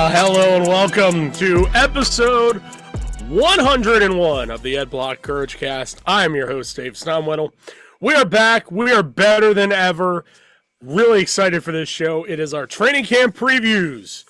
Hello and welcome to episode 101 of the Ed Block CourageCast. I am your host, Dave Steinwedel. We are back. We are better than ever. Really excited for this show. It is our training camp previews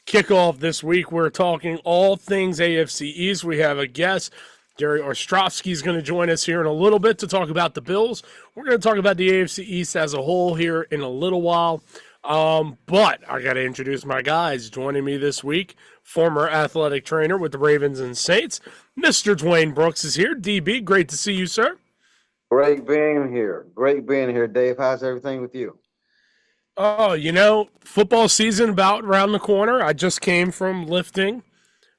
kickoff this week. We're talking all things AFC East. We have a guest. Jerry Ostroski is going to join us here in a little bit to talk about the Bills. We're going to talk about the AFC East as a whole here in a little while. But I got to introduce my guys. Joining me this week, former athletic trainer with the Ravens and Saints, Mr. Duane Brooks is here. DB, great to see you, sir. Great being here. Great being here, Dave. How's everything with you? Oh, football season about around the corner. I just came from lifting.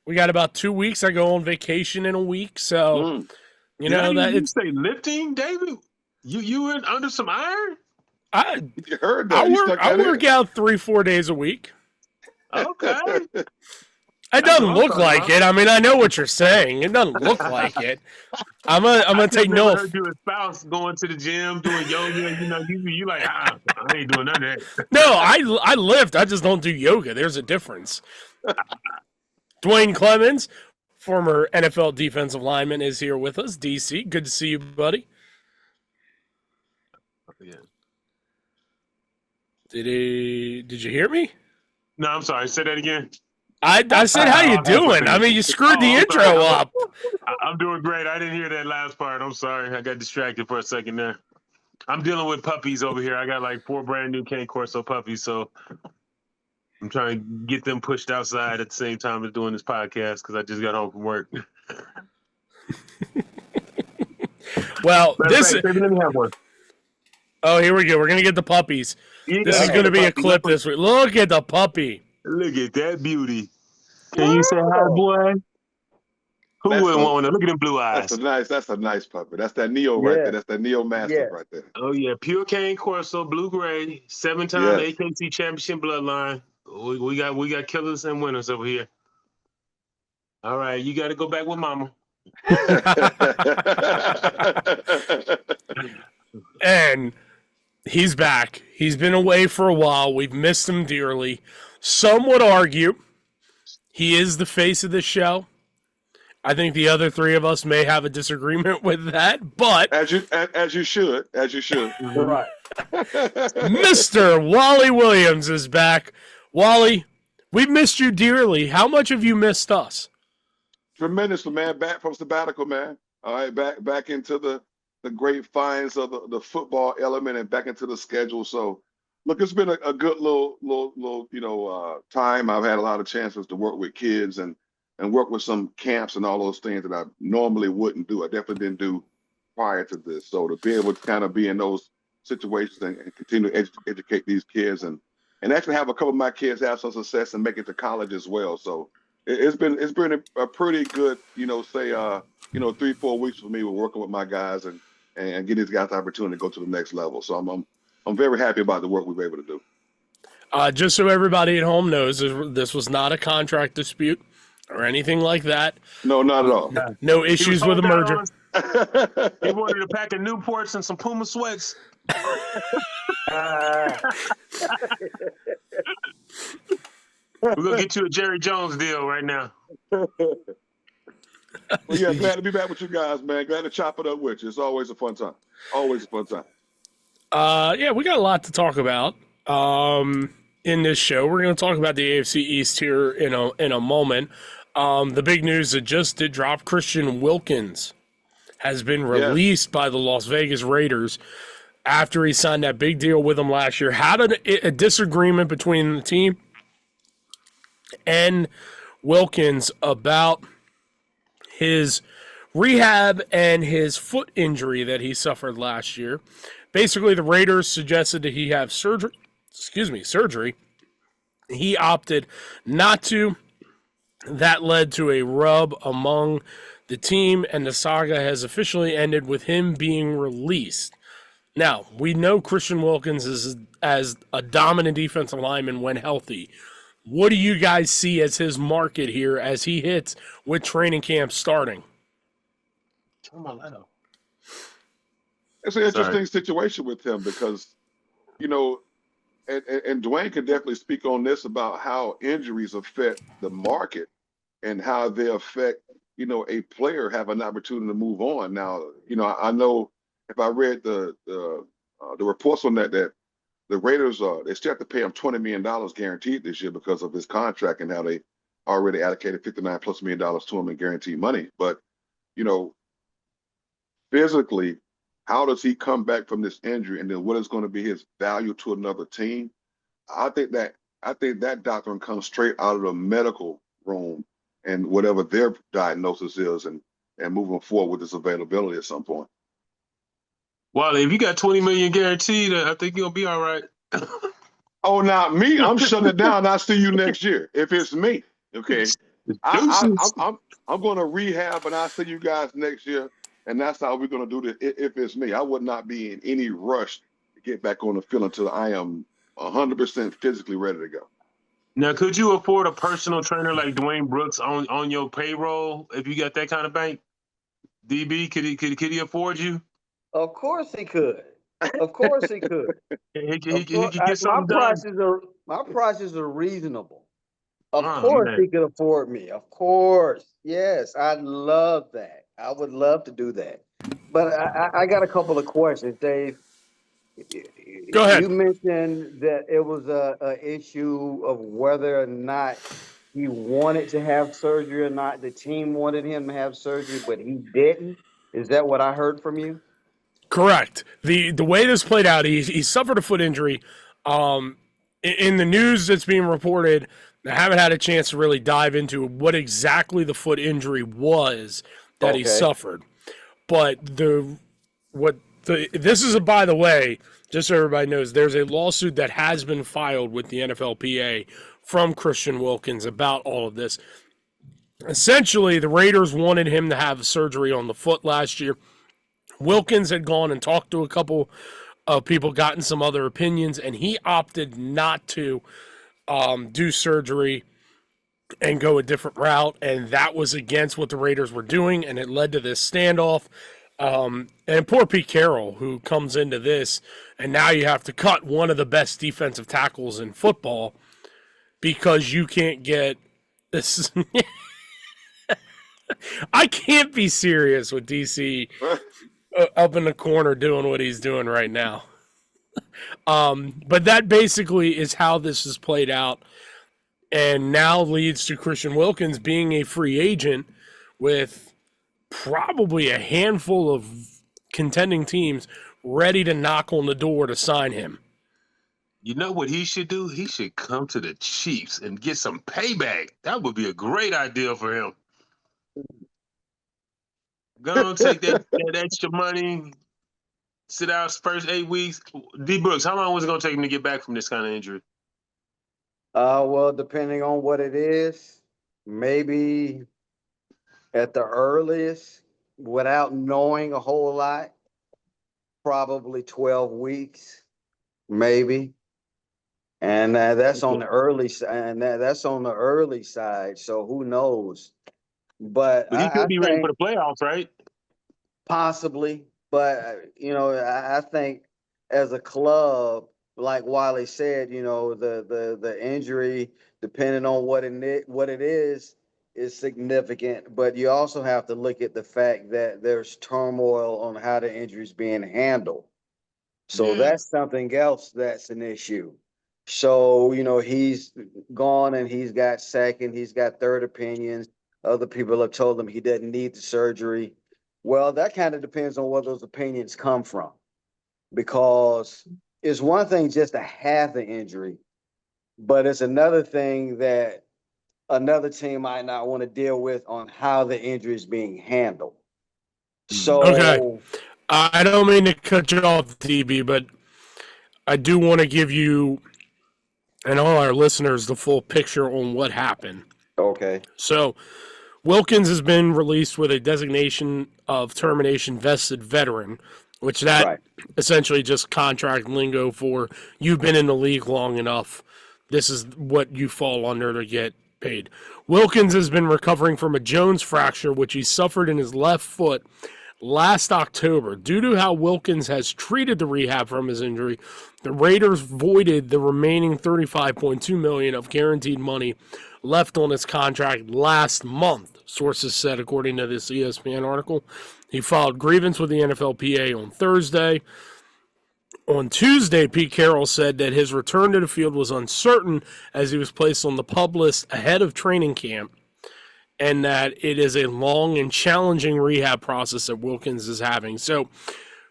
We got about 2 weeks. I go on vacation in a week, so you say lifting, David. You went under some iron. You heard that? I work out 3-4 days a week. Okay. It doesn't look like it. I mean, I know what you're saying. It doesn't look like it. I'm gonna take no. I heard your spouse going to the gym doing yoga. You like I ain't doing none of that. No, I lift. I just don't do yoga. There's a difference. Duane Clemons, former NFL defensive lineman, is here with us. DC, good to see you, buddy. Yeah. Did you hear me? No, I'm sorry. Say that again. I said, how you doing? I mean, you screwed the intro up. I'm doing great. I didn't hear that last part. I'm sorry. I got distracted for a second there. I'm dealing with puppies over here. I got like 4 brand new Cane Corso puppies, so I'm trying to get them pushed outside at the same time as doing this podcast because I just got home from work. Well, let me have one. Oh, here we go. We're going to get the puppies. This is going to be a clip this week. Look at the puppy. Look at that beauty. Can you say hi, boy? Who wouldn't want to? Look at them blue eyes. That's a nice puppy. That's that Neo right there. That's that Neo Master right there. Oh, yeah. Pure Cane Corso, blue-gray, 7-time AKC championship bloodline. We got killers and winners over here. All right, you got to go back with mama. And he's back. He's been away for a while. We've missed him dearly. Some would argue he is the face of the show. I think the other 3 of us may have a disagreement with that, but as you should. Right. Mr. Wally Williams is back. Wally, we've missed you dearly. How much have you missed us? Tremendously, man. Back from sabbatical, man. All right, back into the great finds of the football element and back into the schedule. So, look, it's been a good little time. I've had a lot of chances to work with kids and work with some camps and all those things that I normally wouldn't do. I definitely didn't do prior to this. So to be able to kind of be in those situations and continue to educate these kids and actually have a couple of my kids have some success and make it to college as well. So it's been a pretty good, 3-4 weeks for me with working with my guys and getting these guys the opportunity to go to the next level. So I'm very happy about the work we've been able to do. Just so everybody at home knows, this was not a contract dispute or anything like that. No, not at all. No issues with the merger. He wanted a pack of Newports and some Puma sweats. We're going to get you a Jerry Jones deal right now. Well, yeah, glad to be back with you guys, man. Glad to chop it up with you. It's always a fun time. Always a fun time. Yeah, we got a lot to talk about in this show. We're going to talk about the AFC East here in a moment. The big news that just did drop, Christian Wilkins has been released by the Las Vegas Raiders after he signed that big deal with them last year. Had a disagreement between the team and Wilkins about his rehab and his foot injury that he suffered last year. Basically, the Raiders suggested that he have surgery. He opted not to. That led to a rub among the team, and the saga has officially ended with him being released. Now, we know Christian Wilkins is as a dominant defensive lineman when healthy. What do you guys see as his market here as he hits with training camp starting? It's an interesting situation with him because, and Duane can definitely speak on this about how injuries affect the market and how they affect, a player having an opportunity to move on. Now, I know if I read the reports on that the Raiders they still have to pay him $20 million guaranteed this year because of his contract and how they already allocated $59+ million to him in guaranteed money. But, physically, how does he come back from this injury, and then what is going to be his value to another team? I think that doctrine comes straight out of the medical room and whatever their diagnosis is, and moving forward with this availability at some point. Well, if you got $20 million guaranteed, I think you'll be all right. Oh, not me. I'm shutting it down. I'll see you next year. If it's me, okay. I'm going to rehab, and I'll see you guys next year. And that's how we're going to do this. If it's me, I would not be in any rush to get back on the field until I am 100% physically ready to go. Now, could you afford a personal trainer like Duane Brooks on your payroll if you got that kind of bank? DB, could he afford you? Of course he could. Of course he could. He could get something done. My prices are reasonable. Of Oh, course man. he could afford me. Of course. Yes, I'd love that. I would love to do that. But I got a couple of questions, Dave. Go ahead. You mentioned that it was a issue of whether or not he wanted to have surgery or not. The team wanted him to have surgery, but he didn't. Is that what I heard from you? Correct. The way this played out, he suffered a foot injury. In the news that's being reported, I haven't had a chance to really dive into what exactly the foot injury was that he suffered. But this is by the way, just so everybody knows, there's a lawsuit that has been filed with the NFLPA from Christian Wilkins about all of this. Essentially, the Raiders wanted him to have surgery on the foot last year. Wilkins had gone and talked to a couple of people, gotten some other opinions, and he opted not to do surgery and go a different route, and that was against what the Raiders were doing, and it led to this standoff. And poor Pete Carroll, who comes into this, and now you have to cut one of the best defensive tackles in football because you can't get this. I can't be serious with DC up in the corner doing what he's doing right now. But that basically is how this has played out, and now leads to Christian Wilkins being a free agent with probably a handful of contending teams ready to knock on the door to sign him. You know what he should do? He should come to the Chiefs and get some payback. That would be a great idea for him. Go and take that extra money, sit out first 8 weeks. D. Brooks, how long was it going to take him to get back from this kind of injury? Well, depending on what it is, maybe at the earliest, without knowing a whole lot, probably 12 weeks, maybe. And that's on the early side, and that's on the early side. So who knows? But he could be ready for the playoffs, right? Possibly. But I think as a club, like Wally said, the injury, depending on what it is significant. But you also have to look at the fact that there's turmoil on how the injury is being handled. So that's something else that's an issue. So, he's gone and he's got second, he's got third opinions. Other people have told him he doesn't need the surgery. Well, that kind of depends on where those opinions come from. Because it's one thing just to have the injury, but it's another thing that another team might not want to deal with on how the injury is being handled. So, okay. I don't mean to cut you off, DB, but I do want to give you and all our listeners the full picture on what happened. Okay. So, Wilkins has been released with a designation of termination vested veteran, which that essentially just contract lingo for you've been in the league long enough. This is what you fall under to get paid. Wilkins has been recovering from a Jones fracture, which he suffered in his left foot last October. Due to how Wilkins has treated the rehab from his injury, the Raiders voided the remaining $35.2 million of guaranteed money left on his contract last month, sources said, according to this ESPN article. He filed grievance with the NFLPA on Thursday. On Tuesday, Pete Carroll said that his return to the field was uncertain as he was placed on the PUP list ahead of training camp, and that it is a long and challenging rehab process that Wilkins is having. So,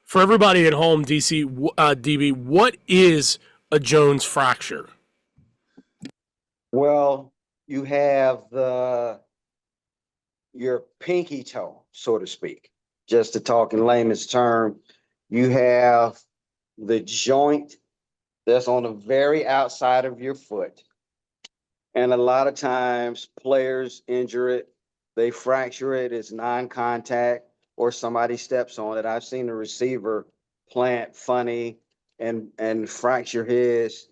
for everybody at home, DB, what is a Jones fracture? Well, you have your pinky toe, so to speak, just to talk in layman's term. You have the joint that's on the very outside of your foot. And a lot of times players injure it, they fracture it, it's non-contact, or somebody steps on it. I've seen the receiver plant funny and fracture his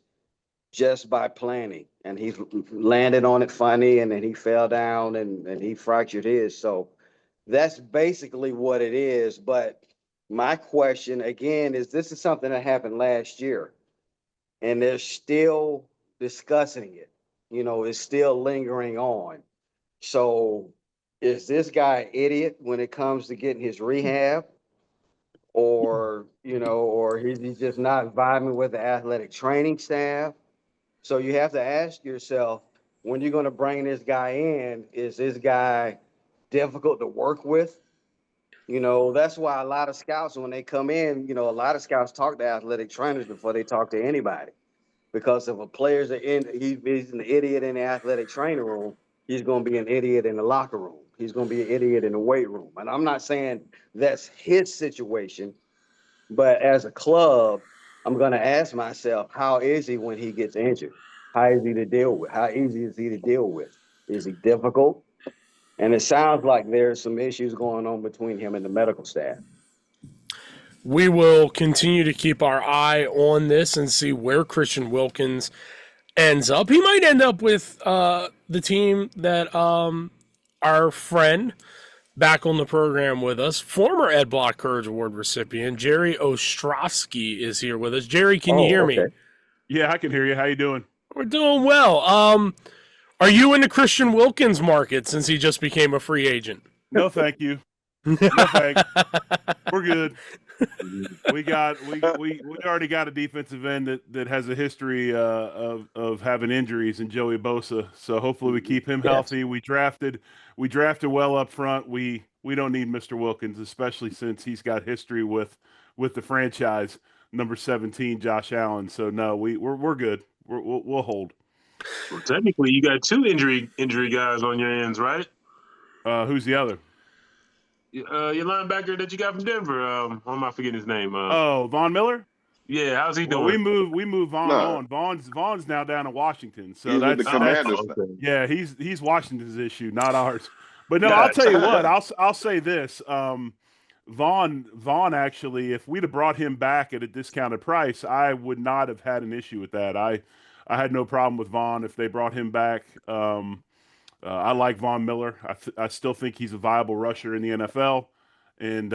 just by planting. And he landed on it funny, and then he fell down and he fractured his. So that's basically what it is. But my question again is, this is something that happened last year, and they're still discussing it. You know, it's still lingering on. So is this guy an idiot when it comes to getting his rehab? Or, you know, or is he just not vibing with the athletic training staff? So you have to ask yourself, when you're going to bring this guy in, is this guy difficult to work with? You know, that's why a lot of scouts, when they come in, you know, a lot of scouts talk to athletic trainers before they talk to anybody. Because if a player's he's an idiot in the athletic training room, he's going to be an idiot in the locker room. He's going to be an idiot in the weight room. And I'm not saying that's his situation, but as a club, I'm going to ask myself, how is he when he gets injured? How is he to deal with? How easy is he to deal with? Is he difficult? And it sounds like there's some issues going on between him and the medical staff. We will continue to keep our eye on this and see where Christian Wilkins ends up. He might end up with the team that our friend back on the program with us, former Ed Block Courage Award recipient, Jerry Ostroski, is here with us. Jerry, can you hear me? Yeah, I can hear you. How you doing? We're doing well. Are you in the Christian Wilkins market since he just became a free agent? No, thank you. No, thanks. We're good. We already got a defensive end that has a history of having injuries in Joey Bosa. So hopefully we keep him healthy. We drafted well up front. We don't need Mr. Wilkins, especially since he's got history with the franchise, number 17, Josh Allen. So no, we're good. We'll hold. Well, technically, you got two injury guys on your ends, right? Who's the other? Your linebacker that you got from Denver. Why am I forgetting his name? Von Miller. Yeah, how's he doing? Well, we move Von on. Vaughn's now down in Washington, so he's that's with the Commanders. yeah. He's Washington's issue, not ours. But no, I'll tell you what. I'll say this. Vaughn actually, if we'd have brought him back at a discounted price, I would not have had an issue with that. I had no problem with Vaughn if they brought him back. I like Von Miller. I still think he's a viable rusher in the NFL, and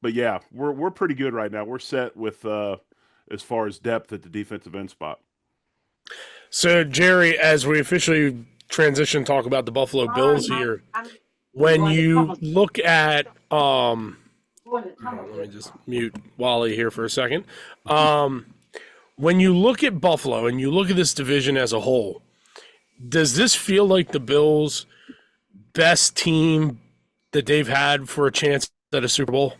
but yeah, we're pretty good right now. We're set with as far as depth at the defensive end spot. So Jerry, as we officially transition to talk about the Buffalo Bills here, when you look at let me just mute Wally here for a second. When you look at Buffalo and you look at this division as a whole, does this feel like the Bills' best team that they've had for a chance at a Super Bowl?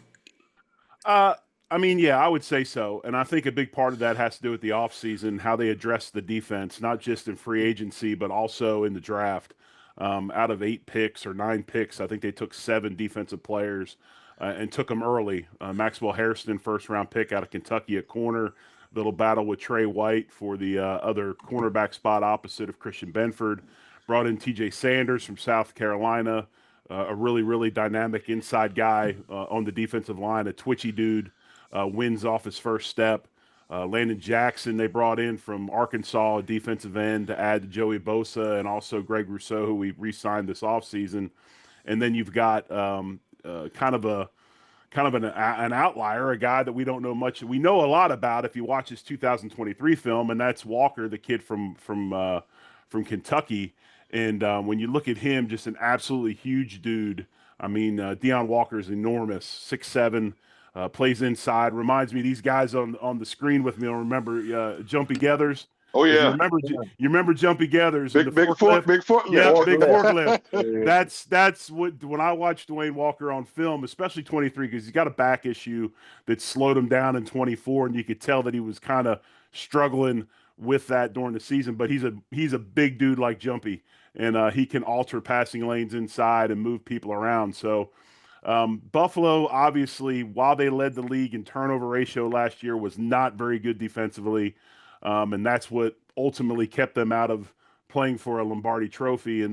I mean, yeah, I would say so. And I think a big part of that has to do with the offseason, how they address the defense, not just in free agency, but also in the draft. Out of 8 picks or 9 picks, I think they took 7 defensive players and took them early. Maxwell Hairston, first-round pick out of Kentucky at corner. Little battle with Trey White for the other cornerback spot opposite of Christian Benford. Brought in TJ Sanders from South Carolina, a really, really dynamic inside guy on the defensive line, a twitchy dude, wins off his first step. Landon Jackson they brought in from Arkansas, a defensive end, to add to Joey Bosa, and also Greg Rousseau, who we re-signed this offseason. And then you've got kind of kind of an outlier, a guy that we don't know much. We know a lot about if you watch his 2023 film, and that's Walker, the kid from Kentucky. And when you look at him, just an absolutely huge dude. I mean, Deion Walker is enormous, 6'7", plays inside. Reminds me of these guys on the screen with me. I remember Jumpy Gathers. Oh yeah, you remember Jumpy Gathers? big forklift. Yeah, big Forklift. forklift. That's what when I watch Duane Walker on film, especially 23, because he's got a back issue that slowed him down in 24, and you could tell that he was kind of struggling with that during the season. But he's a big dude like Jumpy, and he can alter passing lanes inside and move people around. So Buffalo, obviously, while they led the league in turnover ratio last year, was not very good defensively. And that's what ultimately kept them out of playing for a Lombardi trophy. And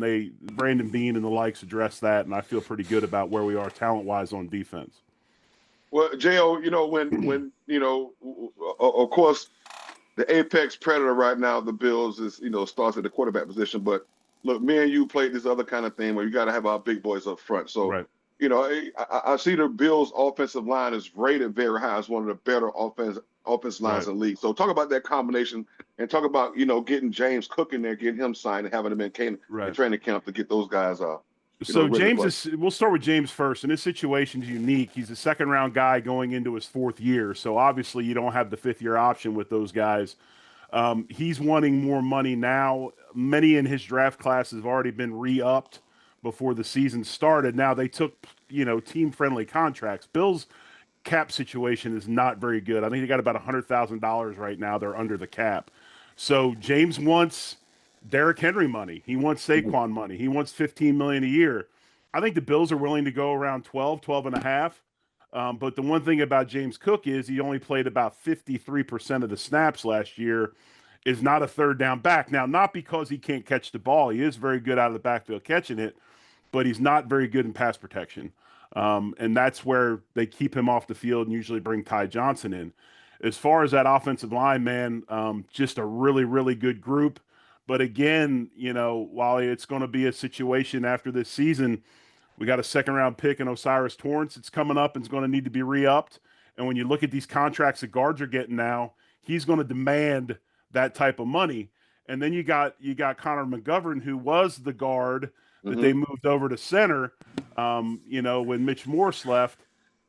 Brandon Beane and the likes addressed that. And I feel pretty good about where we are talent-wise on defense. Well, J.O., when of course, the apex predator right now, the Bills is, starts at the quarterback position. But look, me and you played this other kind of thing where you got to have our big boys up front. So, right. I see the Bills' offensive line is rated very high as one of the better offense lines in the league. So talk about that combination and talk about, getting James Cook in there, getting him signed and having him in training camp to get those guys So we'll start with James first, and his situation is unique. He's a second-round guy going into his fourth year, so obviously you don't have the fifth-year option with those guys. He's wanting more money now. Many in his draft class have already been re-upped before the season started. Now they took, team-friendly contracts. Bills' cap situation is not very good. I think they got about $100,000 right now. They're under the cap. So James wants Derrick Henry money. He wants Saquon money. He wants $15 million a year. I think the Bills are willing to go around 12 and a half. But the one thing about James Cook is he only played about 53% of the snaps last year, is not a third down back. Now, not because he can't catch the ball. He is very good out of the backfield catching it, but he's not very good in pass protection. And that's where they keep him off the field and usually bring Ty Johnson in. As far as that offensive line, man, just a really, really good group. But again, Wally, it's going to be a situation after this season. We got a second-round pick in Osiris Torrance. It's coming up and it's going to need to be re-upped. And when you look at these contracts that guards are getting now, he's going to demand that type of money. And then you got Connor McGovern, who was the guard that they moved over to center, when Mitch Morse left.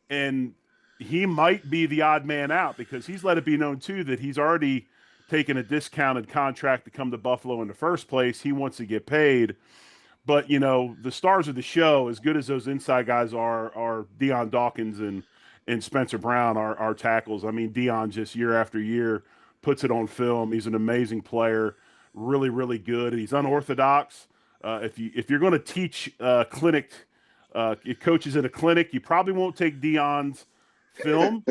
And he might be the odd man out because he's let it be known, too, that he's already taken a discounted contract to come to Buffalo in the first place. He wants to get paid. But, the stars of the show, as good as those inside guys are Deion Dawkins and Spencer Brown, our tackles. I mean, Deion just year after year puts it on film. He's an amazing player, really, really good. He's unorthodox. If you're going to teach coaches in a clinic, you probably won't take Deion's film,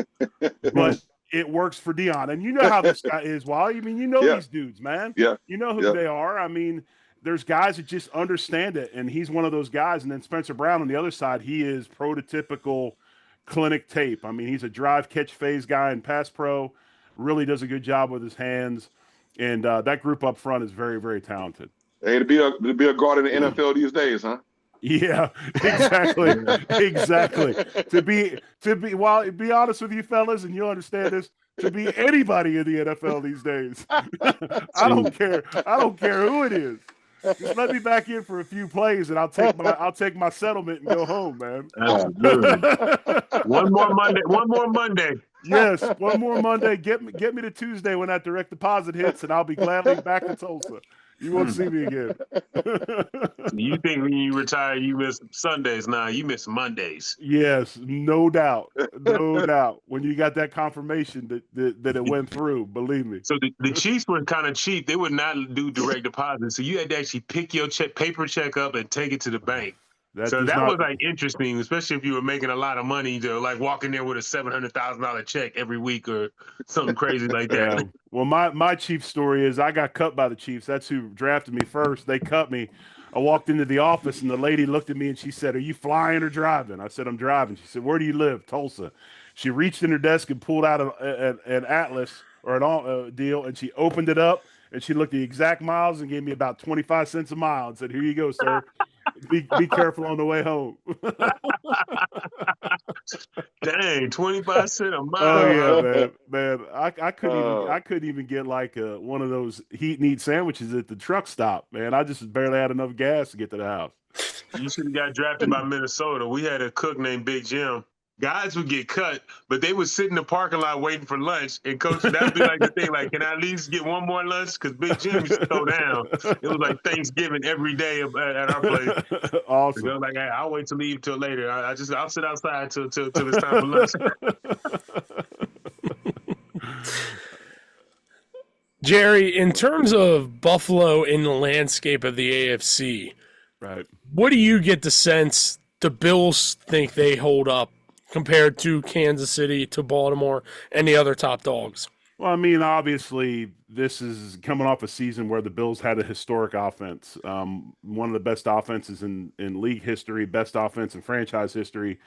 but it works for Deion. And you know how this guy is, Wally. I mean, these dudes, man. Yeah. You know who they are. I mean, there's guys that just understand it, and he's one of those guys. And then Spencer Brown on the other side, he is prototypical clinic tape. I mean, he's a drive, catch, phase guy in pass pro, really does a good job with his hands. And that group up front is very, very talented. Hey, to be a guard in the NFL these days, huh? Yeah, exactly. Exactly. To be honest with you fellas, and you'll understand this, to be anybody in the NFL these days. I don't care who it is. Just let me back in for a few plays and I'll take my settlement and go home, man. Absolutely. One more Monday. Yes, one more Monday. Get me to Tuesday when that direct deposit hits, and I'll be gladly back in Tulsa. You won't see me again. You think when you retire, you miss Sundays? Nah, you miss Mondays. Yes, no doubt. No doubt. When you got that confirmation that it went through, believe me. So the Chiefs were kind of cheap. They would not do direct deposit. So you had to actually pick your paper check up and take it to the bank. That was like interesting, especially if you were making a lot of money to like walk in there with a $700,000 check every week or something crazy like that. Yeah. Well, my Chiefs story is I got cut by the Chiefs. That's who drafted me first. They cut me. I walked into the office and the lady looked at me and she said, "Are you flying or driving?" I said, "I'm driving." She said, "Where do you live?" "Tulsa." She reached in her desk and pulled out an atlas or an deal, and she opened it up and she looked at the exact miles and gave me about 25 cents a mile and said, "Here you go, sir. Be careful on the way home. Dang, 25 cents a Oh mile. yeah, man. I couldn't even get like one of those heat and eat sandwiches at the truck stop, man. I just barely had enough gas to get to the house. You should have got drafted by Minnesota. We had a cook named Big Jim. Guys would get cut, but they would sit in the parking lot waiting for lunch. And coach, that would be like the thing, like, can I at least get one more lunch? Because Big Jim used to throw down. It was like Thanksgiving every day at our place. Awesome. They were like, hey, I'll wait to leave till later. I'll sit outside till it's time for lunch. Jerry, in terms of Buffalo in the landscape of the AFC, Right. what do you get the sense the Bills think they hold up compared to Kansas City, to Baltimore, and the other top dogs? Well, I mean, obviously, this is coming off a season where the Bills had a historic offense, one of the best offenses in league history, best offense in franchise history.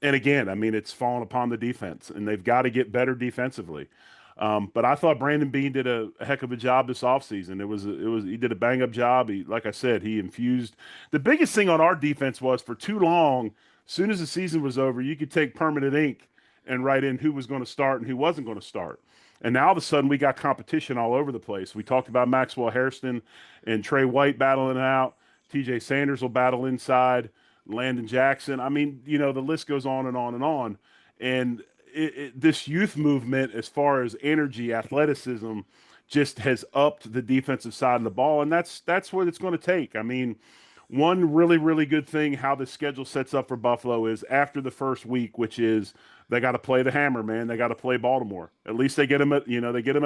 And again, I mean, it's fallen upon the defense, and they've got to get better defensively. But I thought Brandon Beane did a heck of a job this offseason. He did a bang up job. Like I said, he infused. The biggest thing on our defense was for too long, as soon as the season was over, you could take permanent ink and write in who was going to start and who wasn't going to start. And now all of a sudden we got competition all over the place. We talked about Maxwell Hairston and Trey White battling it out. TJ Sanders will battle inside. Landon Jackson. I mean, the list goes on and on and on. And this youth movement, as far as energy, athleticism, just has upped the defensive side of the ball. And that's what it's going to take. I mean, one really, really good thing how the schedule sets up for Buffalo is after the first week, which is they got to play the hammer, man. They got to play Baltimore. At least they get them at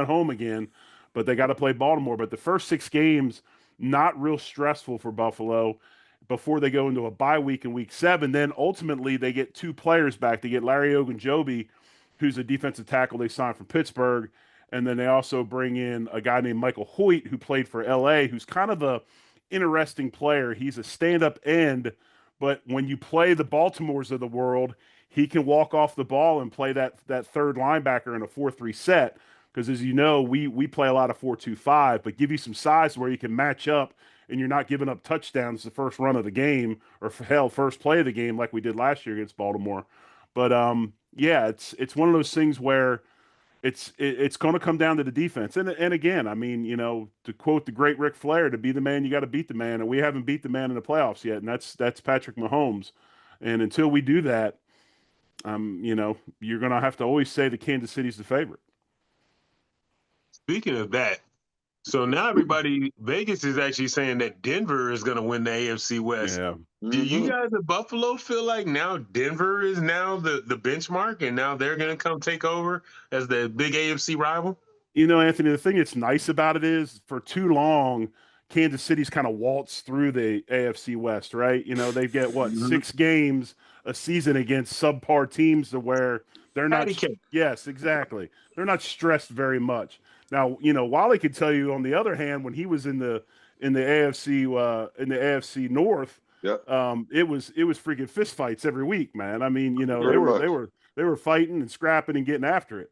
home again, but they got to play Baltimore. But the first 6 games, not real stressful for Buffalo before they go into a bye week in week 7. Then ultimately they get 2 players back. They get Larry Ogunjobi, who's a defensive tackle they signed from Pittsburgh. And then they also bring in a guy named Michael Hoyt, who played for LA, who's kind of a interesting player. He's a stand-up end, but when you play the Baltimores of the world, he can walk off the ball and play that third linebacker in a 4-3 set. Because as you know, we play a lot of 4-2-5, but give you some size where you can match up and you're not giving up touchdowns the first run of the game, or hell, first play of the game like we did last year against Baltimore. But yeah, it's one of those things where it's going to come down to the defense. And again, I mean, to quote the great Ric Flair, to be the man, you got to beat the man. And we haven't beat the man in the playoffs yet. And that's Patrick Mahomes. And until we do that, you're going to have to always say that Kansas City's the favorite. Speaking of that, so now Vegas is actually saying that Denver is going to win the AFC West. Yeah. Do you guys in Buffalo feel like now Denver is now the benchmark and now they're going to come take over as the big AFC rival? Anthony, the thing that's nice about it is for too long, Kansas City's kind of waltzed through the AFC West, right? They get 6 games a season against subpar teams to where they're not. Yes, exactly. They're not stressed very much. Now, Wally could tell you on the other hand, when he was in the AFC North, yep. It was freaking fist fights every week, man. I mean, they were fighting and scrapping and getting after it.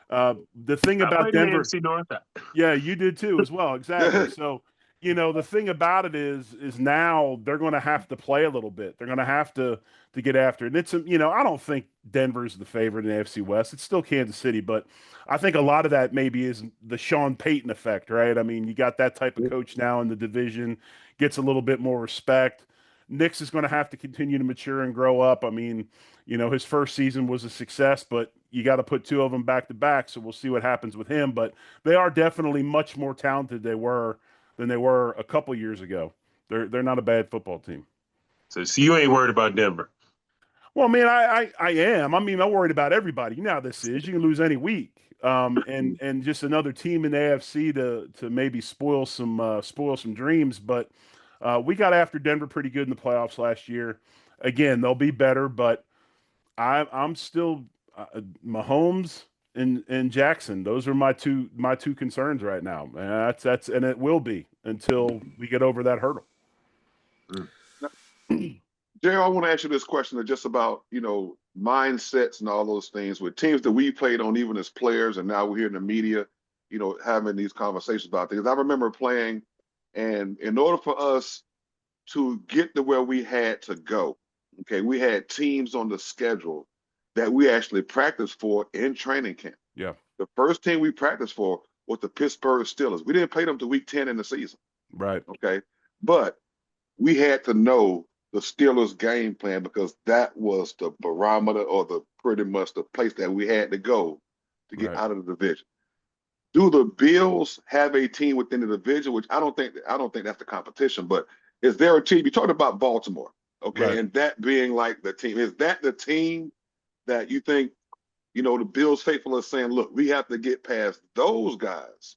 The thing about Denver, AFC North. yeah, you did too as well, exactly. So, the thing about it is now they're going to have to play a little bit. They're going to have to get after it. And it's I don't think Denver's the favorite in the AFC West. It's still Kansas City, but I think a lot of that maybe is the Sean Payton effect, right? I mean, you got that type of coach now in the division, gets a little bit more respect. Nick's is going to have to continue to mature and grow up. I mean, his first season was a success, but you got to put 2 of them back to back. So we'll see what happens with him. But they are definitely much more talented than they were a couple years ago. They're not a bad football team. So you ain't worried about Denver? Well, man, I am. I mean, I'm worried about everybody. You know how this is. You can lose any week. And just another team in the AFC to maybe spoil some dreams. But we got after Denver pretty good in the playoffs last year. Again, they'll be better, but I'm still Mahomes and Jackson. Those are my two concerns right now. And that's and it will be until we get over that hurdle. Jerry, I want to ask you this question just about, mindsets and all those things with teams that we played on even as players, and now we're here in the media, having these conversations about things. I remember playing, and in order for us to get to where we had to go. Okay, we had teams on the schedule that we actually practiced for in training camp. Yeah. The first team we practiced for was the Pittsburgh Steelers. We didn't play them to week 10 in the season. Right. Okay. But we had to know the Steelers game plan because that was the barometer or the pretty much the place that we had to go to get out of the division. Do the Bills have a team within the division? Which I don't think that's the competition, but is there a team? You talked about Baltimore, okay, and that being like the team. Is that the team that you think, the Bills faithful are saying, look, we have to get past those guys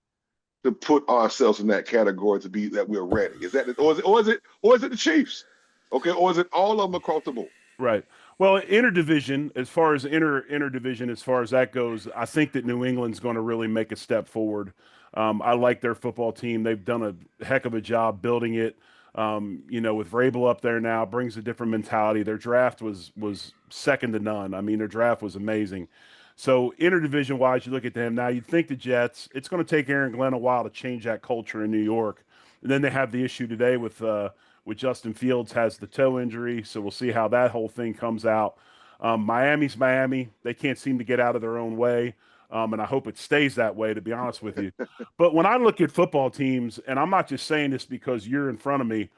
to put ourselves in that category to be that we're ready? Is that or is it the Chiefs? Okay, or is it all of them across the board? Right. Well, interdivision, as far as interdivision, as far as that goes, I think that New England's going to really make a step forward. I like their football team. They've done a heck of a job building it. With Vrabel up there now, brings a different mentality. Their draft was second to none. I mean, their draft was amazing. So interdivision wise, you look at them now. You'd think the Jets. It's going to take Aaron Glenn a while to change that culture in New York. And then they have the issue today with Justin Fields has the toe injury, so we'll see how that whole thing comes out. Miami's Miami. They can't seem to get out of their own way, and I hope it stays that way, to be honest with you. But when I look at football teams, and I'm not just saying this because you're in front of me,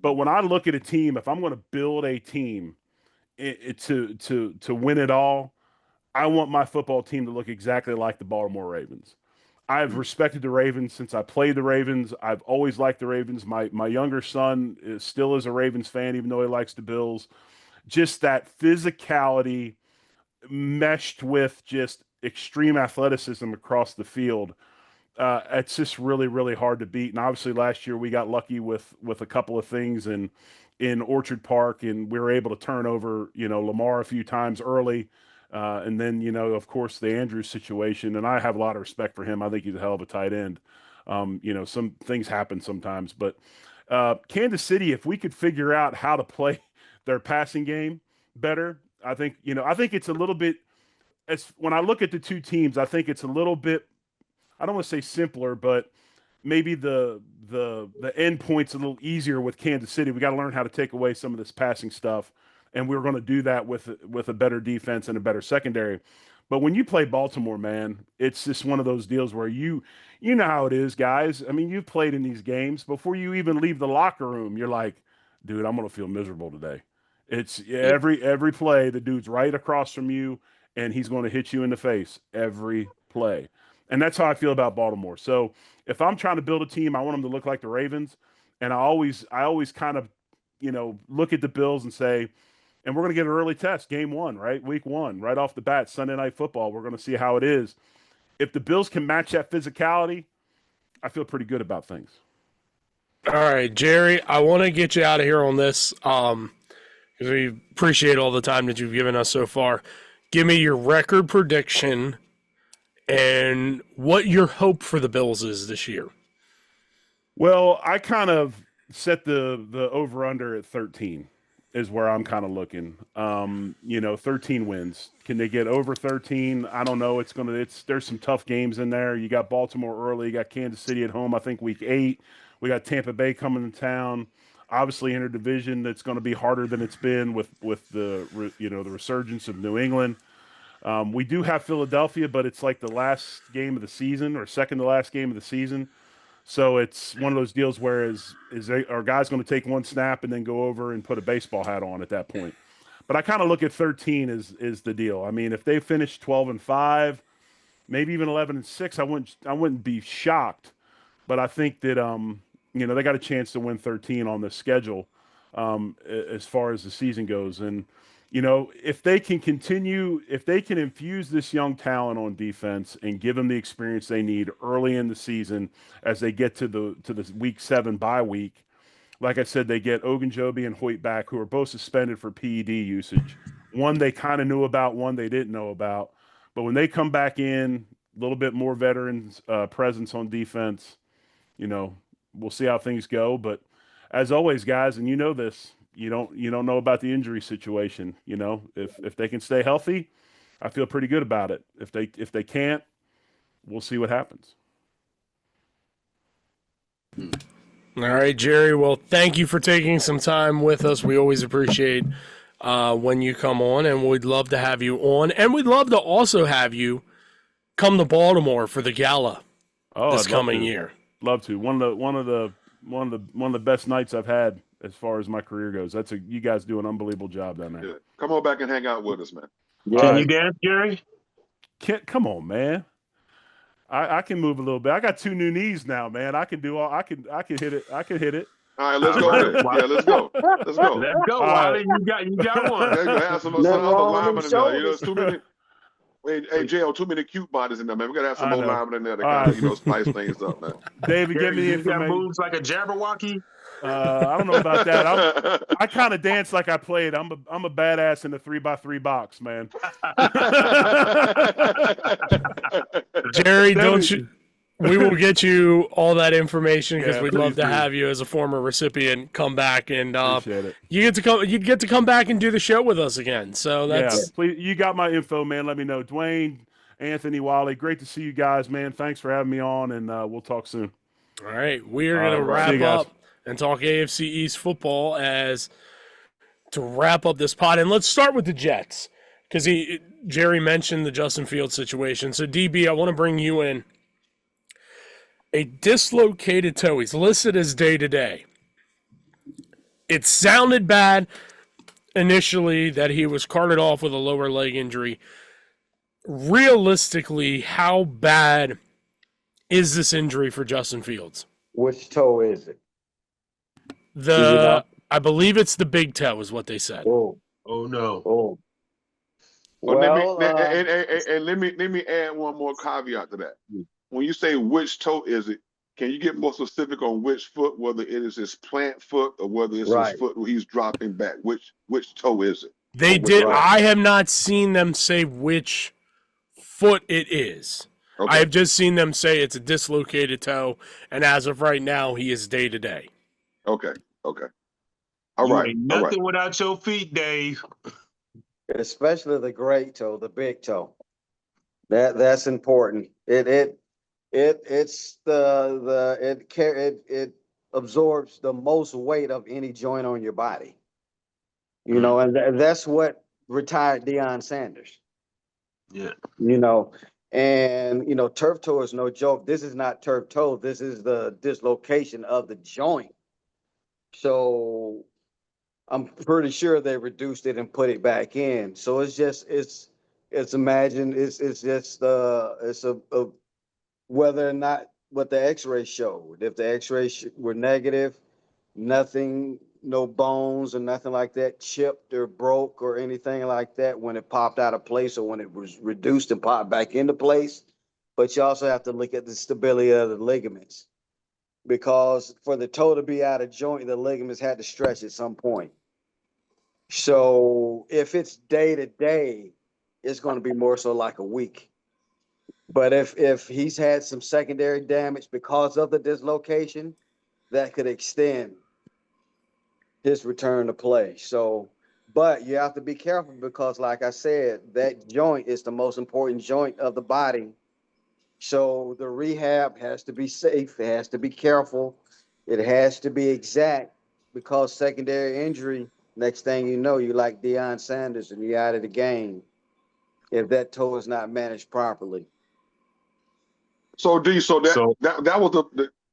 but when I look at a team, if I'm going to build a team to win it all, I want my football team to look exactly like the Baltimore Ravens. I've respected the Ravens since I played the Ravens. I've always liked the Ravens. My younger son still is a Ravens fan, even though he likes the Bills. Just that physicality meshed with just extreme athleticism across the field. It's just really, really hard to beat. And obviously last year we got lucky with a couple of things in Orchard Park, and we were able to turn over, Lamar a few times early. And then, of course, the Andrews situation, and I have a lot of respect for him. I think he's a hell of a tight end. Some things happen sometimes, but Kansas City, if we could figure out how to play their passing game better, I think it's a little bit, when I look at the two teams, I think it's a little bit, I don't want to say simpler, but maybe the end point's a little easier with Kansas City. We got to learn how to take away some of this passing stuff. And we're going to do that with a better defense and a better secondary. But when you play Baltimore, man, it's just one of those deals where you know how it is, guys. I mean, you've played in these games. Before you even leave the locker room, you're like, dude, I'm going to feel miserable today. It's every play, the dude's right across from you, and he's going to hit you in the face every play. And that's how I feel about Baltimore. So if I'm trying to build a team, I want them to look like the Ravens. And I always kind of, look at the Bills and say, and we're going to get an early test, game one, right? Week one, right off the bat, Sunday Night Football. We're going to see how it is. If the Bills can match that physicality, I feel pretty good about things. All right, Jerry, I want to get you out of here on this because we appreciate all the time that you've given us so far. Give me your record prediction and what your hope for the Bills is this year. Well, I kind of set the over-under at 13. Is where I'm kind of looking. 13 wins. Can they get over 13? I don't know. There's some tough games in there. You got Baltimore early. You got Kansas City at home, I think week 8. We got Tampa Bay coming to town. Obviously, interdivision, that's going to be harder than it's been with the resurgence of New England. We do have Philadelphia, but it's like the last game of the season or second to last game of the season. So it's one of those deals where our guys going to take one snap and then go over and put a baseball hat on at that point. But I kind of look at 13 is the deal. I mean, if they finish 12-5, maybe even 11-6, I wouldn't be shocked. But I think that they got a chance to win 13 on the schedule as far as the season goes. And if they can infuse this young talent on defense and give them the experience they need early in the season as they get to the week 7 bye week, like I said, they get Ogunjobi and Hoyt back, who are both suspended for PED usage. One they kind of knew about, one they didn't know about. But when they come back in, a little bit more veterans presence on defense, we'll see how things go. But as always, guys, and this, you don't know about the injury situation. If they can stay healthy, I feel pretty good about it. If they can't, we'll see what happens. All right, Jerry. Well, thank you for taking some time with us. We always appreciate when you come on, and we'd love to have you on. And we'd love to also have you come to Baltimore for the gala this I'd love coming to. year. Love to. One of the best nights I've had as far as my career goes. You guys do an unbelievable job down there. Yeah. Come on back and hang out with us, man. Can you dance, Jerry? Come on, man. I can move a little bit. I got 2 new knees now, man. I can hit it. I can hit it. All right, let's go. Yeah, let's go. Let's go. Let's go, Wally. You got one. There's gonna have some other linemen in there. You know, it's too many. Hey, JL, too many cute bodies in there, man. We gotta have some more linemen in there to kind of, spice things up, man. David, give me the You got information. moves like a Jabberwocky. I don't know about that. I kind of dance like I played. I'm a badass in the 3x3 box, man. Jerry, don't you? We will get you all that information because we'd love to do. have you as a former recipient come back and Appreciate it. you get to come back and do the show with us again. So that's Please, you got my info, man. Let me know. Duane, Anthony, Wally, great to see you guys, man. Thanks for having me on, and we'll talk soon. all right. We are going to wrap up and talk AFC East football to wrap up this pod. And let's start with the Jets because Jerry mentioned the Justin Fields situation. So, DB, I want to bring you in. A dislocated toe. He's listed as day-to-day. It sounded bad initially that he was carted off with a lower leg injury. Realistically, how bad is this injury for Justin Fields? Which toe is it? I believe it's the big toe is what they said. Oh, no. oh. Well, let me add one more caveat to that. When you say which toe is it, can you get more specific on which foot, whether it is his plant foot or whether it's his foot where he's dropping back? Which toe is it? They did. I have not seen them say which foot it is. Okay. I have just seen them say it's a dislocated toe, and as of right now, he is day to day. Okay. All right. Ain't nothing without your feet, Dave. Especially the great toe, the big toe. That's important. It absorbs the most weight of any joint on your body. You know, and that's what retired Deion Sanders. Yeah. You know, and turf toe is no joke. This is not turf toe. This is the dislocation of the joint. So I'm pretty sure they reduced it and put it back in. So it's just whether or not what the x-ray showed. If the x-rays were negative, nothing, no bones or nothing like that chipped or broke or anything like that when it popped out of place or when it was reduced and popped back into place. But you also have to look at the stability of the ligaments, because for the toe to be out of joint, the ligaments had to stretch at some point. So if it's day to day, it's going to be more so like a week. But if he's had some secondary damage because of the dislocation, that could extend his return to play. So, but you have to be careful because, like I said, that joint is the most important joint of the body. So the rehab has to be safe. It has to be careful. It has to be exact, because secondary injury, next thing you know, you like Deion Sanders and you're out of the game if that toe is not managed properly. So that was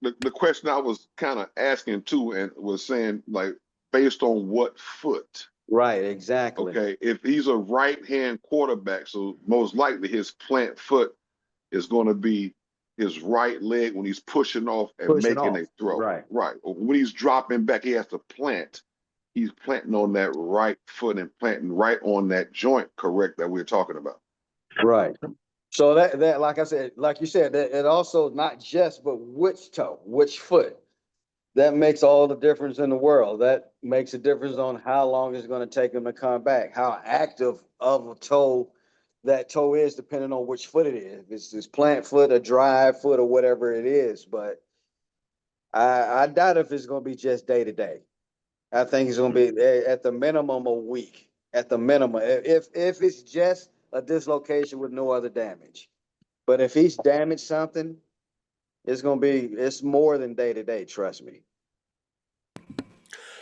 the question I was kind of asking too, and was saying, like, based on what foot? Right, exactly. Okay, if he's a right-hand quarterback, so most likely his plant foot is going to be his right leg when he's pushing off and making a throw. Right. When he's dropping back, he has to plant. He's planting on that right foot and planting right on that joint, correct, that we're talking about. Right. So that like I said, like you said, that it also not just, but which toe, which foot. That makes all the difference in the world. That makes a difference on how long it's going to take him to come back, how active of a toe that toe is, depending on which foot it is. If it's his plant foot, a drive foot, or whatever it is. But I doubt if it's going to be just day to day. I think it's going to be at the minimum a week. At the minimum, if it's just a dislocation with no other damage. But if he's damaged something, it's more than day to day. Trust me.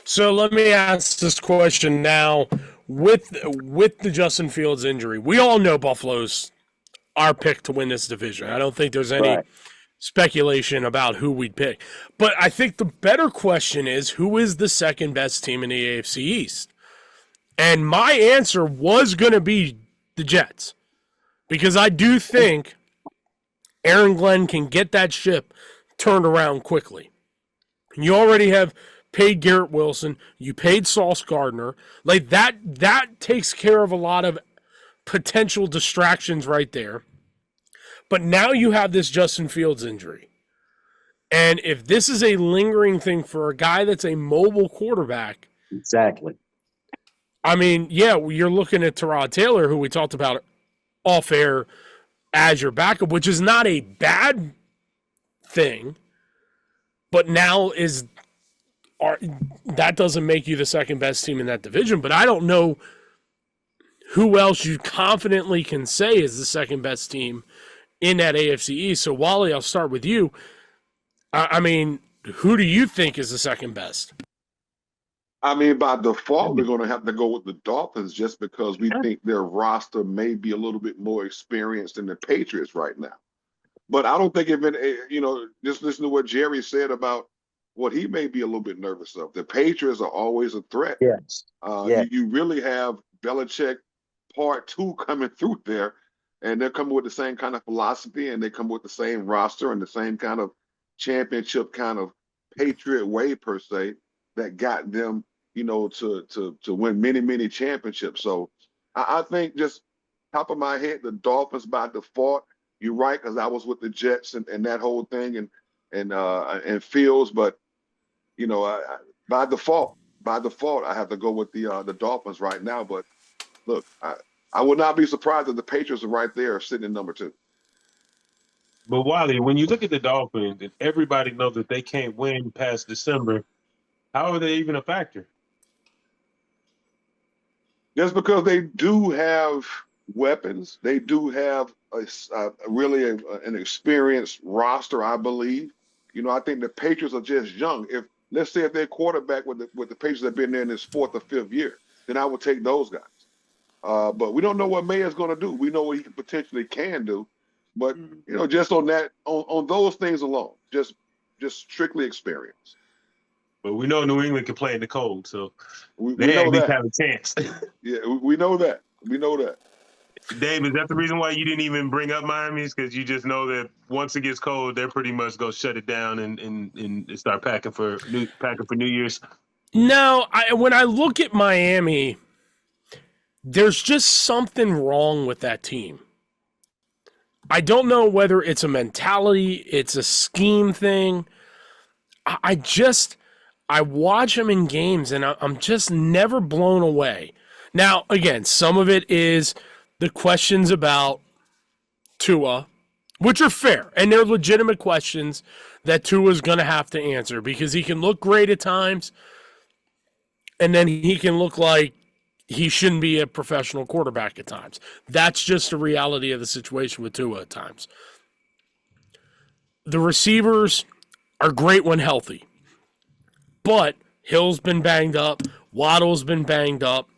So let me ask this question now. With the Justin Fields injury, we all know Buffalo's our pick to win this division. I don't think there's any Right. speculation about who we'd pick. But I think the better question is, who is the second best team in the AFC East? And my answer was going to be the Jets, because I do think Aaron Glenn can get that ship turned around quickly. You already have paid Garrett Wilson. You paid Sauce Gardner. Like that takes care of a lot of potential distractions right there. But now you have this Justin Fields injury. And if this is a lingering thing for a guy that's a mobile quarterback, Exactly. I mean, yeah, you're looking at Tyrod Taylor, who we talked about off air, as your backup, which is not a bad thing. But now that doesn't make you the second best team in that division. But I don't know who else you confidently can say is the second best team in that AFC East. So, Wally, I'll start with you. I mean, who do you think is the second best? I mean, by default, we're going to have to go with the Dolphins just because we think their roster may be a little bit more experienced than the Patriots right now. But I don't think just listen to what Jerry said about what he may be a little bit nervous of. The Patriots are always a threat. Yes. You really have Belichick Part 2 coming through there, and they're coming with the same kind of philosophy, and they come with the same roster and the same kind of championship kind of Patriot way, per se, that got them, to win many, many championships. So I think, just top of my head, the Dolphins by default. You're right, because I was with the Jets and that whole thing and Fields, but by default, I have to go with the Dolphins right now. But look, I would not be surprised if the Patriots are right there, sitting in number 2. But Wally, when you look at the Dolphins, and everybody knows that they can't win past December, how are they even a factor? Just because they do have weapons, they do have an experienced roster, I believe. I think the Patriots are just young. Let's say if their quarterback with the Patriots have been there in his 4th or 5th year, then I would take those guys. But we don't know what Mayer's going to do. We know what he potentially can do, but just on those things alone, just strictly experience. But we know New England can play in the cold, so we they know at least that. have a chance. Yeah, we know that. We know that. Dave, is that the reason why you didn't even bring up Miami's? Because you just know that once it gets cold, they're pretty much going to shut it down and start packing for New Year's? No, when I look at Miami, there's just something wrong with that team. I don't know whether it's a mentality, it's a scheme thing. I watch them in games, and I'm just never blown away. Now, again, some of it is the questions about Tua, which are fair, and they're legitimate questions that Tua's going to have to answer, because he can look great at times, and then he can look like he shouldn't be a professional quarterback at times. That's just the reality of the situation with Tua at times. The receivers are great when healthy, but Hill's been banged up, Waddle's been banged up.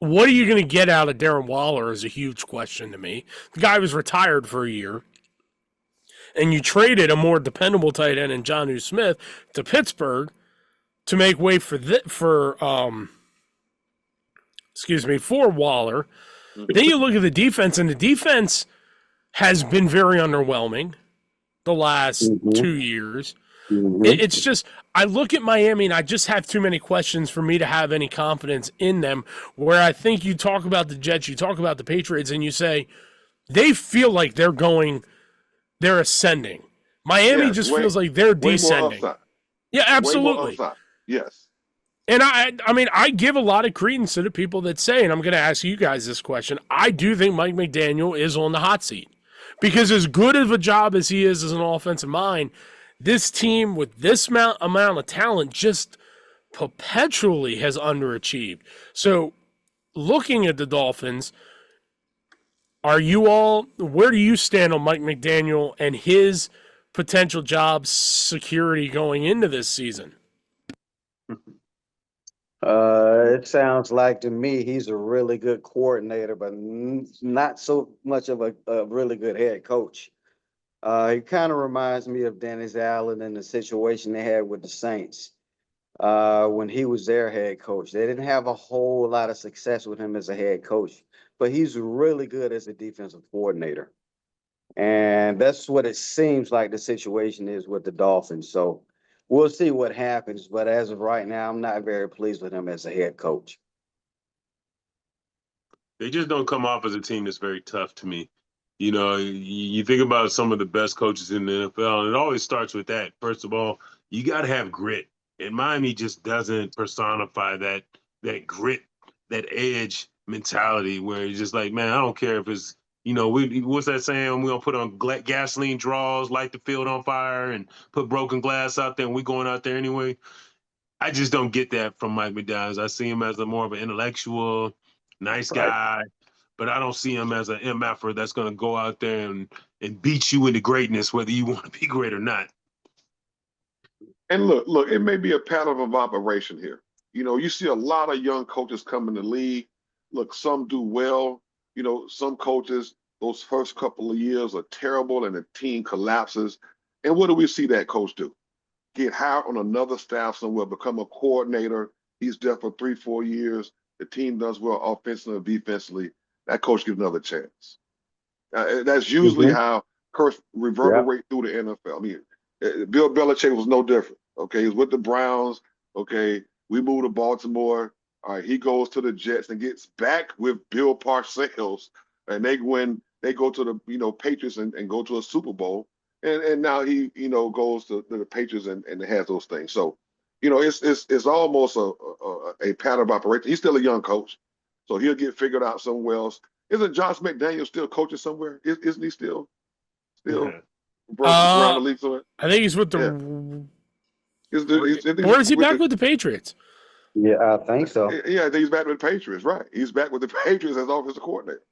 What are you going to get out of Darren Waller is a huge question to me. The guy was retired for a year, and you traded a more dependable tight end in Jonnu Smith to Pittsburgh to make way for Waller. Then you look at the defense, and the defense has been very underwhelming the last 2 years. It's just, I look at Miami and I just have too many questions for me to have any confidence in them, where I think you talk about the Jets, you talk about the Patriots, and you say they feel like they're ascending. Miami feels like they're descending. Yeah, absolutely. Yes. And I give a lot of credence to the people that say, and I'm going to ask you guys this question, I do think Mike McDaniel is on the hot seat. Because as good of a job as he is as an offensive mind, this team with this amount of talent just perpetually has underachieved. So looking at the Dolphins, where do you stand on Mike McDaniel and his potential job security going into this season? It sounds like to me he's a really good coordinator, but not so much of a really good head coach. He kind of reminds me of Dennis Allen and the situation they had with the Saints when he was their head coach. They didn't have a whole lot of success with him as a head coach, but he's really good as a defensive coordinator. And that's what it seems like the situation is with the Dolphins. So we'll see what happens. But as of right now, I'm not very pleased with him as a head coach. They just don't come off as a team that's very tough to me. You know, you think about some of the best coaches in the NFL, and it always starts with that. First of all, you got to have grit. And Miami just doesn't personify that grit, that edge mentality where it's just like, man, I don't care if it's, you know, what's that saying? We're going to put on gasoline draws, light the field on fire, and put broken glass out there, and we're going out there anyway. I just don't get that from Mike McDaniels. I see him as more of an intellectual, nice guy, but I don't see him as an MFer that's going to go out there and beat you into greatness, whether you want to be great or not. And look, it may be a pattern of operation here. You know, you see a lot of young coaches come in the league. Look, some do well. You know, some coaches, those first couple of years are terrible and the team collapses. And what do we see that coach do? Get hired on another staff somewhere, become a coordinator. He's there for 3-4 years. The team does well offensively and defensively. That coach gives another chance. That's usually how curse reverberate through the NFL. I mean, Bill Belichick was no different. Okay, he's with the Browns. Okay, we move to Baltimore. All right, he goes to the Jets and gets back with Bill Parcells, and they go to the Patriots and go to a Super Bowl. And now he goes to the Patriots and has those things. So, it's almost a pattern of operation. He's still a young coach, so he'll get figured out somewhere else. Isn't Josh McDaniels still coaching somewhere? Isn't he still around the league somewhere? I think he's with the. Yeah. Or is he back with the Patriots? Yeah, I think so. Yeah, I think he's back with the Patriots. Right, he's back with the Patriots as offensive coordinator.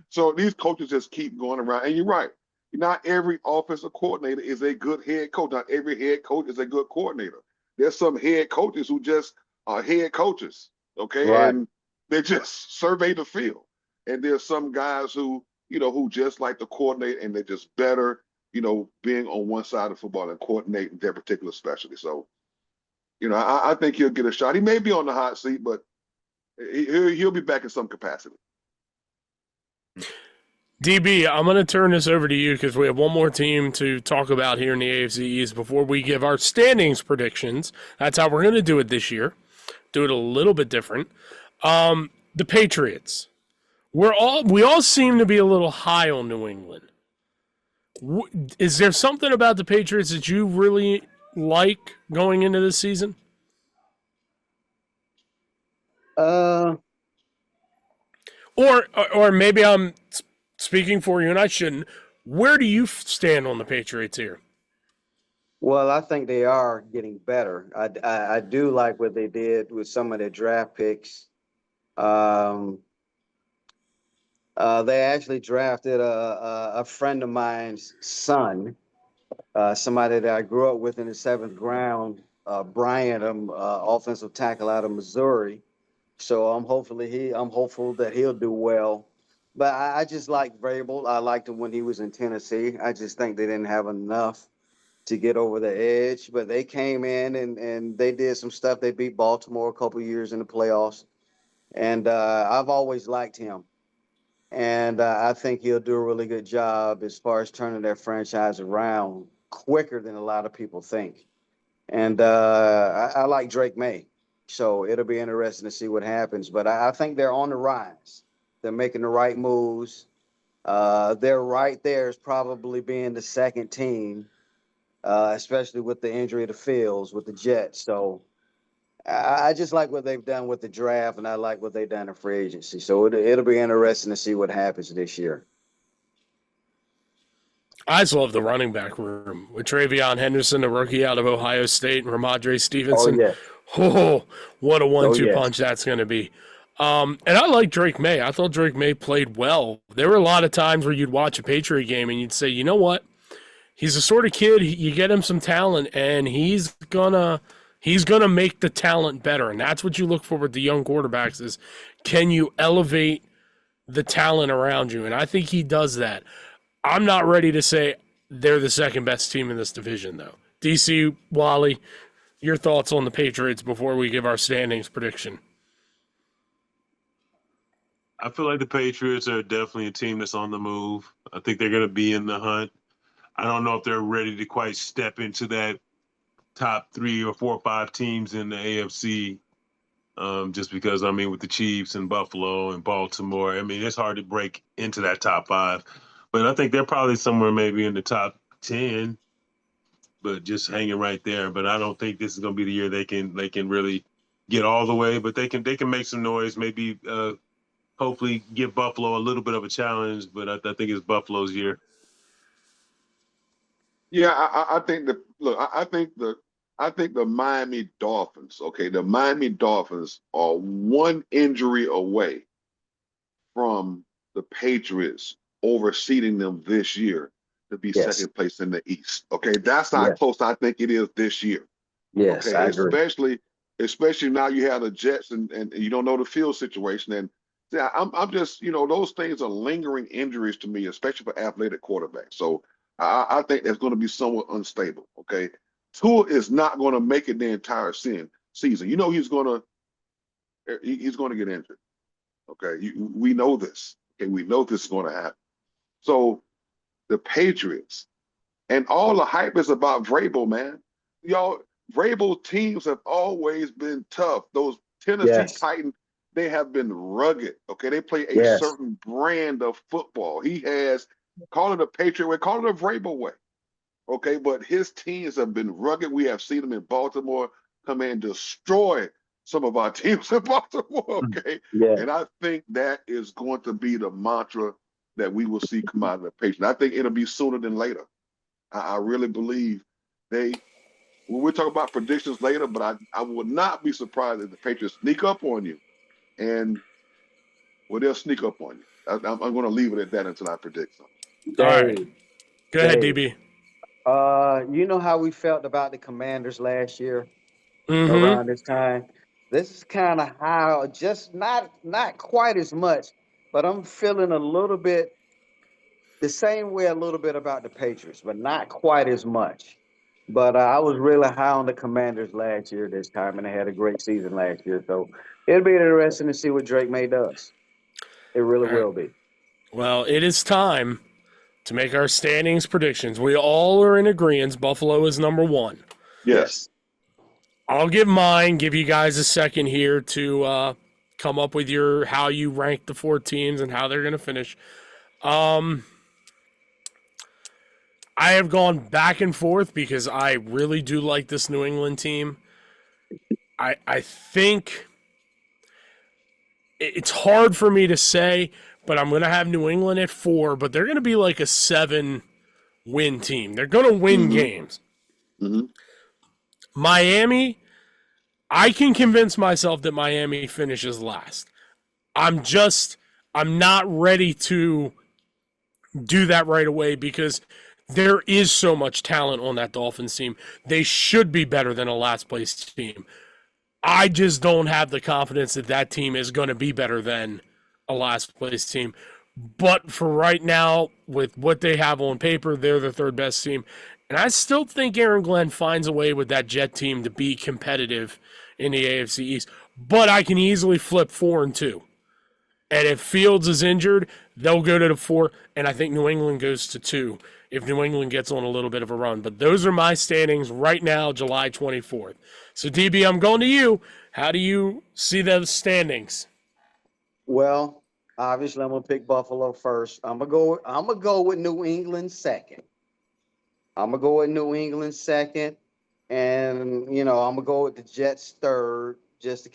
So these coaches just keep going around, and you're right. Not every offensive coordinator is a good head coach. Not every head coach is a good coordinator. There's some head coaches who just are head coaches, okay? Right. And they just survey the field. And there's some guys who just like to coordinate, and they're just better, being on one side of football and coordinating their particular specialty. So, I think he'll get a shot. He may be on the hot seat, but he'll be back in some capacity. DB, I'm going to turn this over to you because we have one more team to talk about here in the AFC East before we give our standings predictions. That's how we're going to do it this year. Do it a little bit different. The Patriots. We all seem to be a little high on New England. Is there something about the Patriots that you really like going into this season? Uh, Or maybe I'm speaking for you and I shouldn't. Where do you stand on the Patriots here? Well, I think they are getting better. I do like what they did with some of their draft picks. They actually drafted a friend of mine's son, somebody that I grew up with in the 7th round, Bryant, offensive tackle out of Missouri. So I'm hopeful that he'll do well. But I just like Vrabel. I liked him when he was in Tennessee. I just think they didn't have enough to get over the edge. But they came in and they did some stuff. They beat Baltimore a couple years in the playoffs. And I've always liked him. And I think he'll do a really good job as far as turning their franchise around quicker than a lot of people think. And I like Drake May. So it'll be interesting to see what happens. But I think they're on the rise. They're making the right moves. They're right there as probably being the second team, especially with the injury to Fields with the Jets. So I just like what they've done with the draft, and I like what they've done in free agency. So it'll be interesting to see what happens this year. I just love the running back room with Travion Henderson, the rookie out of Ohio State, and Ramondre Stevenson. Oh, yeah. Oh, what a 1-2 yes. punch that's going to be. And I like Drake May. I thought Drake May played well. There were a lot of times where you'd watch a Patriot game and you'd say, you know what? He's the sort of kid, you get him some talent, and he's going to He's going to make the talent better, and that's what you look for with the young quarterbacks is can you elevate the talent around you? And I think he does that. I'm not ready to say they're the second best team in this division, though. DC, Wally, your thoughts on the Patriots before we give our standings prediction? I feel like the Patriots are definitely a team that's on the move. I think they're going to be in the hunt. I don't know if they're ready to quite step into that top 3 or 4 or 5 teams in the AFC. Just because, I mean, with the Chiefs and Buffalo and Baltimore, I mean, it's hard to break into that top 5. But I think they're probably somewhere maybe in the top 10, but just hanging right there. But I don't think this is going to be the year they can really get all the way. But they can make some noise, maybe hopefully give Buffalo a little bit of a challenge. But I think it's Buffalo's year. Yeah, I think I think the Miami Dolphins, okay, the Miami Dolphins are one injury away from the Patriots overseeding them this year to be second place in the East. Okay, that's how close I think it is this year. Yes, okay, I agree. Especially now you have the Jets and you don't know the field situation. And yeah, I'm just, those things are lingering injuries to me, especially for athletic quarterbacks. So I think that's going to be somewhat unstable. Okay, Tua is not going to make it the entire season. He's going to get injured. Okay, we know this. Okay, we know this is going to happen. So the Patriots and all the hype is about Vrabel, man. Y'all, Vrabel teams have always been tough. Those Tennessee Titans, they have been rugged. Okay, they play a certain brand of football. He has, call it a Patriot way, call it a Vrabel way. Okay, but his teams have been rugged. We have seen them in Baltimore come in and destroy some of our teams in Baltimore. Okay, and I think that is going to be the mantra that we will see come out of the Patriots. I think it'll be sooner than later. I really believe we'll talk about predictions later, but I would not be surprised if the Patriots sneak up on you. And they'll sneak up on you. I'm going to leave it at that until I predict something. All right. Go ahead, DB. You know how we felt about the Commanders last year Mm-hmm. around this time? This is kind of how, just not quite as much, but I'm feeling a little bit the same way a little bit about the Patriots, but not quite as much. But I was really high on the Commanders last year this time, and they had a great season last year. So it'll be interesting to see what Drake May does. It really will be. Well, it is time to make our standings predictions. We all are in agreement. Buffalo is number 1. Yes. I'll give mine. Give you guys a second here to come up with how you rank the 4 teams and how they're going to finish. I have gone back and forth because I really do like this New England team. I think it's hard for me to say, but I'm going to have New England at 4, but they're going to be like a 7-win team. They're going to win games. Mm-hmm. Miami, I can convince myself that Miami finishes last. I'm not ready to do that right away because there is so much talent on that Dolphins team. They should be better than a last place team. I just don't have the confidence that team is going to be better than a last place team. But for right now, with what they have on paper, they're the 3rd best team. And I still think Aaron Glenn finds a way with that Jet team to be competitive in the AFC East. But I can easily flip 4 and 2. And if Fields is injured, they'll go to the 4, and I think New England goes to 2 if New England gets on a little bit of a run. But those are my standings right now, July 24th. So, DB, I'm going to you. How do you see those standings? Well, obviously, I'm gonna pick Buffalo first. I'm gonna go with New England second. And I'm gonna go with the Jets third, just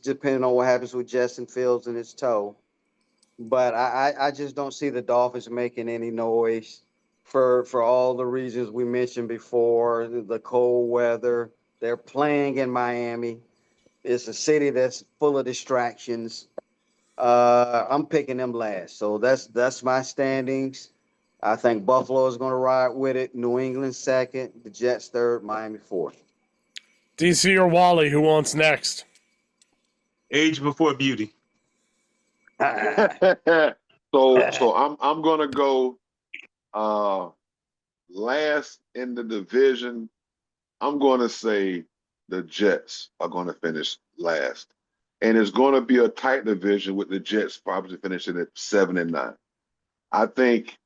depending on what happens with Justin Fields and his toe. But I just don't see the Dolphins making any noise for all the reasons we mentioned before. The cold weather, they're playing in Miami. It's a city that's full of distractions. I'm picking them last. So that's my standings. I think Buffalo is going to ride with it. New England second, the Jets third, Miami fourth. DC or Wally, who wants next? Age before beauty. So I'm gonna go last in the division. I'm gonna say the Jets are gonna finish last. And it's gonna be a tight division with the Jets probably finishing at 7-9. I think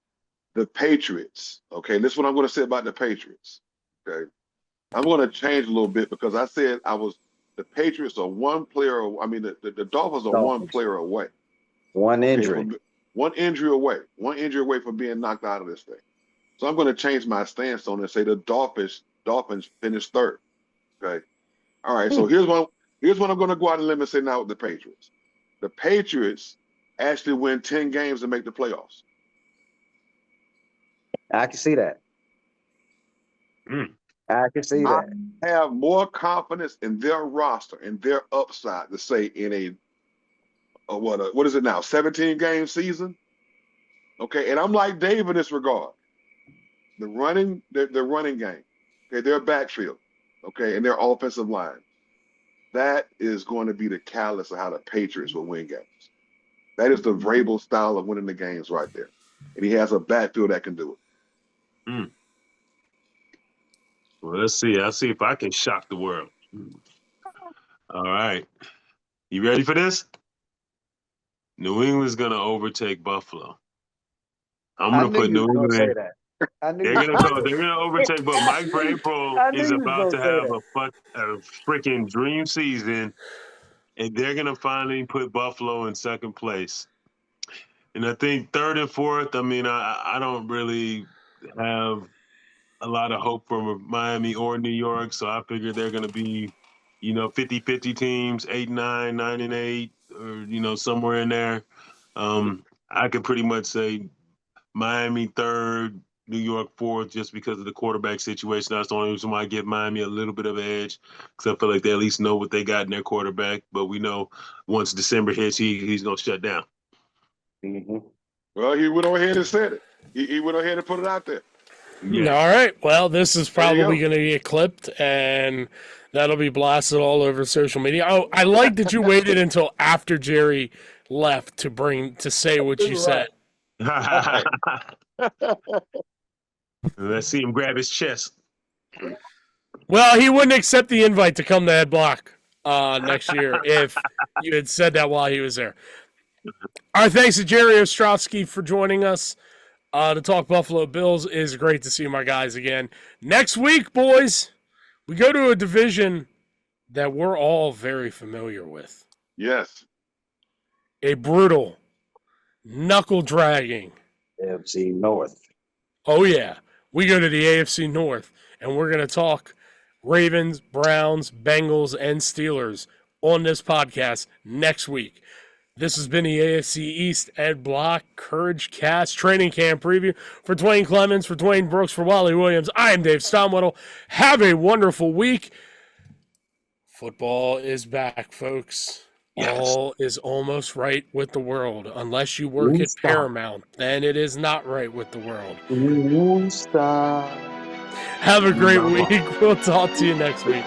the Patriots, okay, this is what I'm gonna say about the Patriots. Okay. I'm gonna change a little bit because I said the Patriots are one player, the Dolphins are one player away. One injury. One injury away from being knocked out of this thing. So I'm going to change my stance on it and say the Dolphins finished third. Okay. All right. So here's what I'm going to go out on a limb and say now with the Patriots. The Patriots actually win 10 games and make the playoffs. I can see that. I can see that. I have more confidence in their roster and their upside to say in what is it now? 17-game season. Okay, and I'm like Dave in this regard. The running game, okay, their backfield, okay, and their offensive line. That is going to be the catalyst of how the Patriots will win games. That is the Vrabel style of winning the games right there. And he has a backfield that can do it. Well, let's see. I'll see if I can shock the world. All right. You ready for this? New England's going to overtake Buffalo. I'm going to put New England. They're gonna overtake, but Mike Vrabel is about to have a freaking dream season, and they're gonna finally put Buffalo in second place. And I think third and fourth. I don't really have a lot of hope from Miami or New York, so I figure they're gonna be, 50-50 teams, 8-9, 9-8, or somewhere in there. I could pretty much say Miami third, New York fourth, just because of the quarterback situation. That's the only reason why I give Miami a little bit of an edge, because I feel like they at least know what they got in their quarterback. But we know once December hits, he's going to shut down. Mm-hmm. Well, he went ahead and said it. He went ahead and put it out there. Yeah. All right. Well, this is probably going to get clipped, and that'll be blasted all over social media. Oh, I like that you waited until after Jerry left to say what you said. Let's see him grab his chest. Well, he wouldn't accept the invite to come to Ed Block next year if you had said that while he was there. All right, thanks to Jerry Ostroski for joining us to talk Buffalo Bills. It is great to see my guys again. Next week, boys, we go to a division that we're all very familiar with. Yes. A brutal, knuckle-dragging AFC North. Oh, yeah. We go to the AFC North, and we're going to talk Ravens, Browns, Bengals, and Steelers on this podcast next week. This has been the AFC East Ed Block CourageCast training camp preview. For Duane Clemons, for Duane Brooks, for Wally Williams, I am Dave Steinwedel. Have a wonderful week. Football is back, folks. Yes. All is almost right with the world. Unless you work at Paramount, then it is not right with the world. Stop. Have a great week. We'll talk to you next week.